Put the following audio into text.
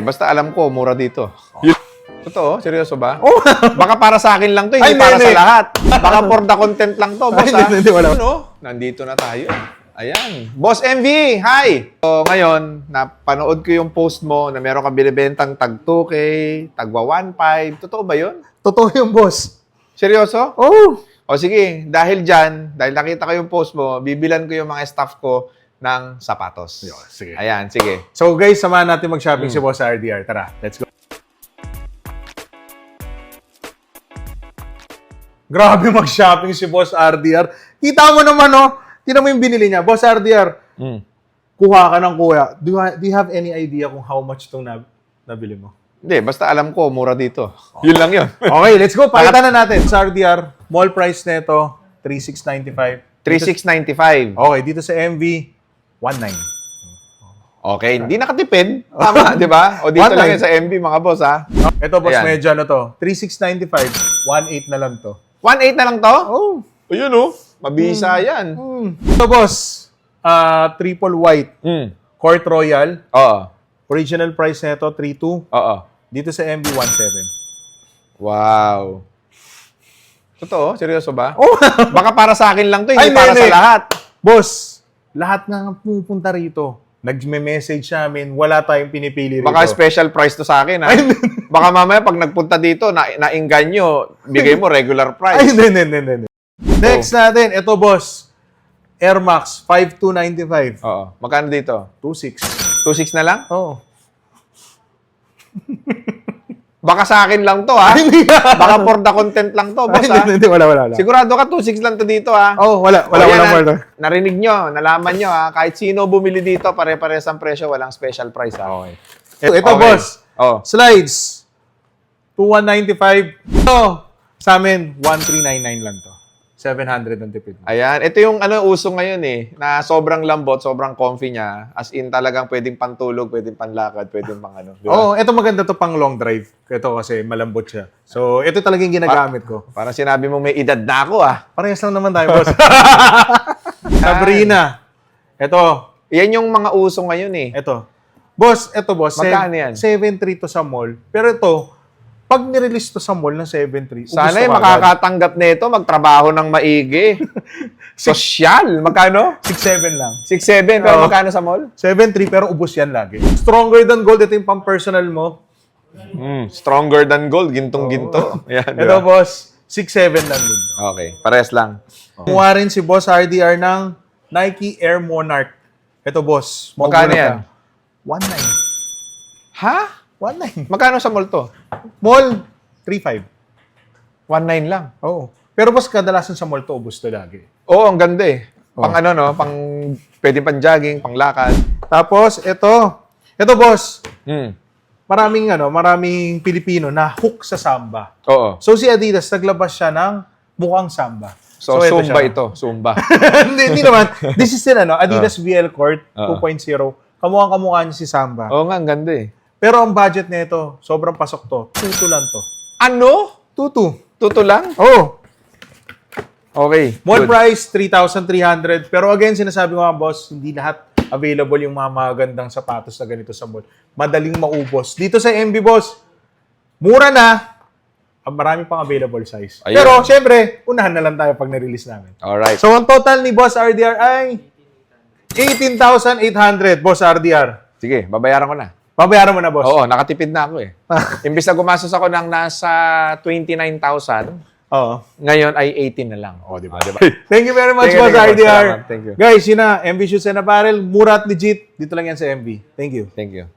Basta alam ko, mura dito. Totoo? Seryoso ba? Oh. Baka para sa akin lang to, hindi Ay, para hindi. sa lahat. Baka for the content lang to, boss. Ay, hindi, wala. Ano? Nandito na tayo. Ayan. Boss MV, hi! So, ngayon, napanood ko yung post mo na meron ka binibentang tag 2K, tagwa 1.5. Totoo ba yun? Totoo yung boss. Seryoso? Oh. O sige, dahil dyan, dahil nakita ko yung post mo, bibilan ko yung mga staff ko ng sapatos. Yo, sige. Ayan, sige. So guys, samahan natin mag-shopping si Boss RDR. Tara, let's go. Grabe mag-shopping si Boss RDR. Kita mo naman, oh. Tingnan mo yung binili niya. Boss RDR, kuha ka ng kuha. Do you have any idea kung how much itong nabili mo? Hindi, basta alam ko, mura dito. Yun lang yun. Okay, let's go. Pakita na natin. Sa RDR, mall price nito, 3,695. 3,695. Okay, dito sa MV, 19. Okay, hindi nakatipid. Tama, di ba? O dito 1.9. lang yan sa MB, mga boss, ha? Ito, boss, Ayan. medyo ano to. 3,695, 1,800 na lang to. 1.8 na lang to? Oh. Ayun, oh. Mabisa yan. Ito, boss, triple white, Court Royal. Oo. Original price nito, 3,200. Oo. Dito sa MV, 1,700. Wow. Totoo? Seryoso ba? Oh. Baka para sa akin lang to, hindi Ay, para hindi. sa lahat. Boss, lahat nga pupunta rito. Nag-message sa amin, wala tayong pinipili rito. Baka special price to sa akin, ha? Baka mamaya pag nagpunta dito, naingganyo, bigay mo regular Ay, price. hindi. Next natin, ito, boss. Air Max, 5,295. Oo. Magkano dito? 2,600. 2.6 na lang? Oo. Baka sa akin lang to, ha? Baka for the content lang to, boss, ha? Hindi, wala. Sigurado ka 2.6 lang to dito, ha? Oh, wala more. Narinig nyo, nalaman nyo, ha? Kahit sino bumili dito, pare-pares ang presyo, walang special price, ha? Okay. Ito, Okay. boss. Oh. Slides. 2,195. Ito, sa amin, 1,399 lang to. 700 ang tipid. Ayan, ito yung uso ngayon eh, na sobrang lambot, sobrang comfy niya. As in talagang pwedeng pantulog, pwedeng panlakad, pwedeng pang ano. Di ba? Oo, ito maganda to pang long drive. Ito kasi malambot siya. So, ito talagang ginagamit ko. Parang sinabi mo may edad na ako, ah. Parehas lang naman tayo, boss. Sabrina. Ito. Yan yung mga uso ngayon eh. Ito. Boss, Magkano yan? 7.3 to sa mall. Pero ito, pag nirelease to sa mall ng 7.3, Sana yung makakatanggap nito, magtrabaho ng maigi. Sosyal. Magkano? 6.7 lang. 6.7. Pero Oo. magkano sa mall? 7.3 pero ubos yan lagi. Stronger than gold. Ito yung pang-personal mo. Stronger than gold. Gintong-ginto. Ayan, di Ito, ba? boss, 6.7 lang din. Okay. Pares lang. Kumuha rin si Boss RDR ng Nike Air Monarch. Ito, boss. Magkano yan? 1.9. Ha? 1.9. Magkano sa mall to? Mall, 3.5. 1.9 lang. Oo. Pero boss, kadalasan sa mall to, ubos to lagi. Oo, ang ganda eh. Pang ano, no? Pang, pwede pang jogging, pang lakad. Tapos, ito boss, Hmm. maraming Pilipino na hook sa samba. Oo. So, si Adidas, naglabas siya ng mukhang samba. So, ito Zumba siya. ito. Zumba. hindi naman. This is still, Adidas VL Court 2.0. Kamukhang-kamukha niya si Samba. Oo nga, ang ganda eh. Pero ang budget nito, sobrang pasok to. Tutu lang to. Ano? Tutu. Tuto lang? Oh. Okay. Mall good. price, 3,300. Pero again, sinasabi ko nga, boss, hindi lahat available yung mga magandang sapatos na ganito sa mall. Madaling maubos. Dito sa MB, boss, mura na. Marami pang available size. Ayun. Pero, syempre, unahan na lang tayo pag na-release namin. Alright. So, ang total ni Boss RDR ay 18,800, Boss RDR. Sige, babayaran ko na. Babayaran mo na, boss. Oo, nakatipid na ako eh. Imbis na gumastos ako ng nasa 29,000, Oo. ngayon ay 18 na lang. Oh, di ba? Diba? Thank you very much, Thank you, Boss thank you, boss. RDR. Salamat. Thank you. Guys, yun na. MV Shoes and Apparel. Mura at legit. Dito lang yan sa MV. Thank you. Thank you.